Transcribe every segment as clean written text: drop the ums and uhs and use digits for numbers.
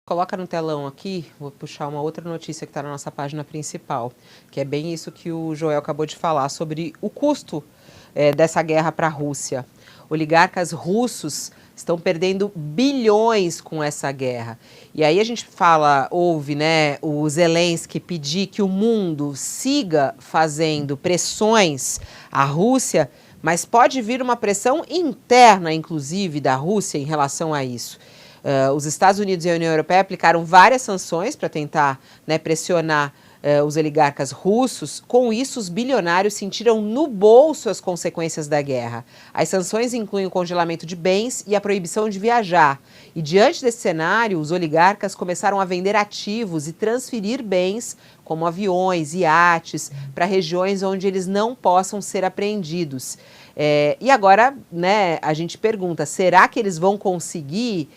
Coloca no telão aqui, vou puxar uma outra notícia que está na nossa página principal, que é bem isso que o Joel acabou de falar, sobre o custo dessa guerra para a Rússia. Oligarcas russos estão perdendo bilhões com essa guerra. E aí a gente ouve, né, o Zelensky pedir que o mundo siga fazendo pressões à Rússia, mas pode vir uma pressão interna, inclusive, da Rússia em relação a isso. Os Estados Unidos e a União Europeia aplicaram várias sanções para tentar, né, pressionar os oligarcas russos. Com isso, os bilionários sentiram no bolso as consequências da guerra. As sanções incluem o congelamento de bens e a proibição de viajar. E diante desse cenário, os oligarcas começaram a vender ativos e transferir bens, como aviões, iates, para regiões onde eles não possam ser apreendidos. E agora, né, a gente pergunta, será que eles vão conseguir,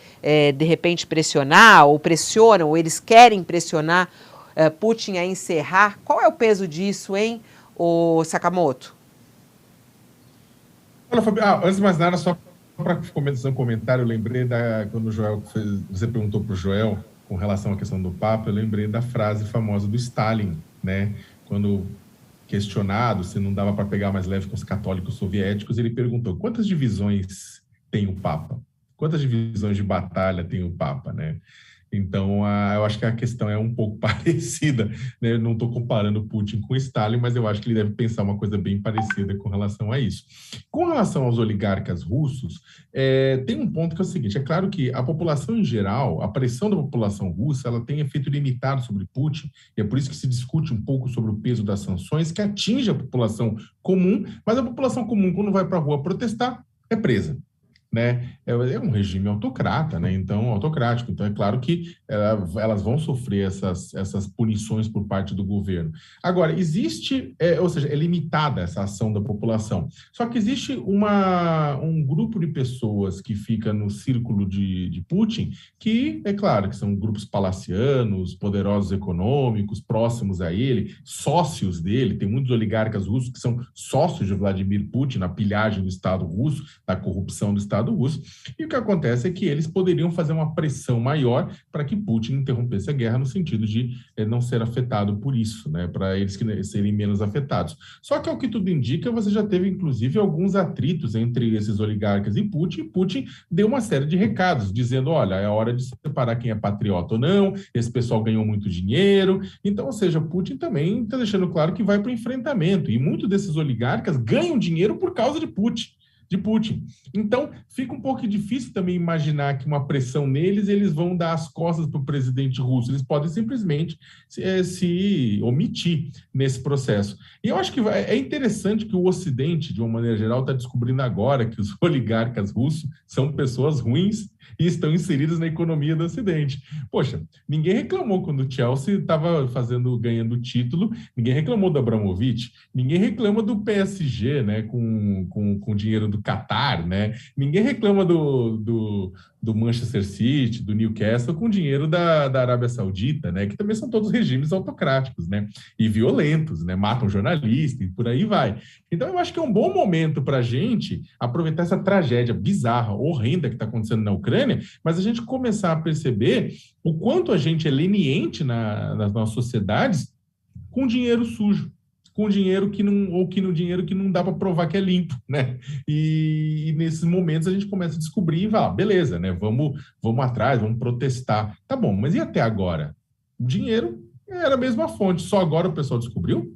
de repente, pressionar, ou pressionam, ou eles querem pressionar Putin a encerrar? Qual é o peso disso, hein, Sakamoto? Olha, Fabi, antes de mais nada, só para começar um comentário, eu lembrei quando o Joel você perguntou para o Joel com relação à questão do Papa, eu lembrei da frase famosa do Stalin, né? Quando questionado se não dava para pegar mais leve com os católicos soviéticos, ele perguntou: quantas divisões tem o Papa? Quantas divisões de batalha tem o Papa, né? Então, eu acho que a questão é um pouco parecida, né? Eu não estou comparando Putin com Stalin, mas eu acho que ele deve pensar uma coisa bem parecida com relação a isso. Com relação aos oligarcas russos, tem um ponto que é o seguinte: é claro que a população em geral, a pressão da população russa, ela tem efeito limitado sobre Putin, e é por isso que se discute um pouco sobre o peso das sanções, que atinge a população comum, mas a população comum, quando vai para a rua protestar, é presa. Né? É um regime autocrata, né? Então, autocrático. Então, é claro que elas vão sofrer essas punições por parte do governo. Agora, existe, ou seja, é limitada essa ação da população. Só que existe um grupo de pessoas que fica no círculo de Putin, que, é claro, que são grupos palacianos, poderosos econômicos, próximos a ele, sócios dele. Tem muitos oligarcas russos que são sócios de Vladimir Putin na pilhagem do Estado russo, da corrupção do Estado russo, e o que acontece é que eles poderiam fazer uma pressão maior para que Putin interrompesse a guerra no sentido de não ser afetado por isso, né, para eles serem menos afetados. Só que, ao que tudo indica, você já teve, inclusive, alguns atritos entre esses oligarcas e Putin deu uma série de recados, dizendo, olha, é hora de separar quem é patriota ou não, esse pessoal ganhou muito dinheiro. Então, ou seja, Putin também está deixando claro que vai para o enfrentamento, e muitos desses oligarcas ganham dinheiro por causa de Putin. Então, fica um pouco difícil também imaginar que uma pressão neles, eles vão dar as costas para o presidente russo. Eles podem simplesmente se omitir nesse processo. E eu acho que é interessante que o Ocidente, de uma maneira geral, está descobrindo agora que os oligarcas russos são pessoas ruins e estão inseridas na economia do Ocidente. Poxa, ninguém reclamou quando o Chelsea estava ganhando título, ninguém reclamou do Abramovich, ninguém reclama do PSG, né, com dinheiro do Qatar, né? Ninguém reclama do Manchester City, do Newcastle, com dinheiro da Arábia Saudita, né? Que também são todos regimes autocráticos, né? E violentos, né? Matam jornalistas e por aí vai. Então, eu acho que é um bom momento para a gente aproveitar essa tragédia bizarra, horrenda que está acontecendo na Ucrânia, mas a gente começar a perceber o quanto a gente é leniente nas nossas sociedades com dinheiro sujo, com dinheiro dinheiro que não dá para provar que é limpo, né? E nesses momentos a gente começa a descobrir e vai, beleza, né? Vamos atrás, vamos protestar. Tá bom, mas e até agora? O dinheiro era a mesma fonte, só agora o pessoal descobriu?